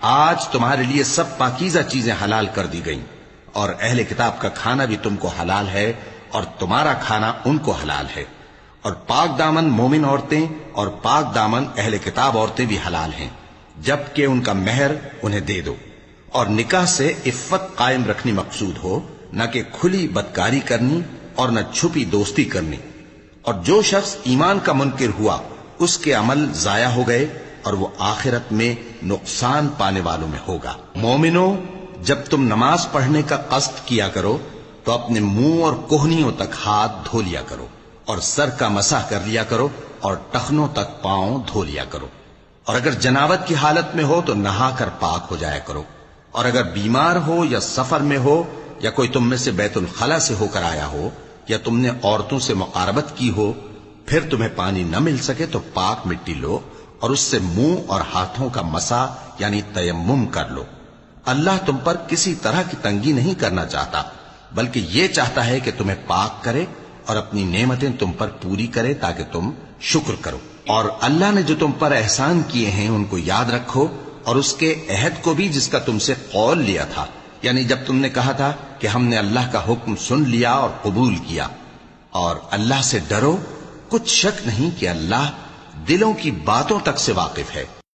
آج تمہارے لیے سب پاکیزہ چیزیں حلال کر دی گئیں، اور اہل کتاب کا کھانا بھی تم کو حلال ہے اور تمہارا کھانا ان کو حلال ہے، اور پاک دامن مومن عورتیں اور پاک دامن اہل کتاب عورتیں بھی حلال ہیں، جبکہ ان کا مہر انہیں دے دو، اور نکاح سے عفت قائم رکھنی مقصود ہو، نہ کہ کھلی بدکاری کرنی اور نہ چھپی دوستی کرنی۔ اور جو شخص ایمان کا منکر ہوا اس کے عمل ضائع ہو گئے اور وہ آخرت میں نقصان پانے والوں میں ہوگا۔ مومنوں، جب تم نماز پڑھنے کا قصد کیا کرو تو اپنے منہ اور کوہنیوں تک ہاتھ دھو لیا کرو، اور سر کا مسح کر لیا کرو، اور ٹخنوں تک پاؤں دھو لیا کرو، اور اگر جنابت کی حالت میں ہو تو نہا کر پاک ہو جایا کرو، اور اگر بیمار ہو یا سفر میں ہو یا کوئی تم میں سے بیت الخلا سے ہو کر آیا ہو یا تم نے عورتوں سے مقاربت کی ہو، پھر تمہیں پانی نہ مل سکے تو پاک مٹی لو اور اس سے منہ اور ہاتھوں کا مسح یعنی تیمم کر لو۔ اللہ تم پر کسی طرح کی تنگی نہیں کرنا چاہتا، بلکہ یہ چاہتا ہے کہ تمہیں پاک کرے اور اپنی نعمتیں تم پر پوری کرے تاکہ تم شکر کرو۔ اور اللہ نے جو تم پر احسان کیے ہیں ان کو یاد رکھو، اور اس کے عہد کو بھی جس کا تم سے قول لیا تھا، یعنی جب تم نے کہا تھا کہ ہم نے اللہ کا حکم سن لیا اور قبول کیا۔ اور اللہ سے ڈرو، کچھ شک نہیں کہ اللہ دلوں کی باتوں تک سے واقف ہے۔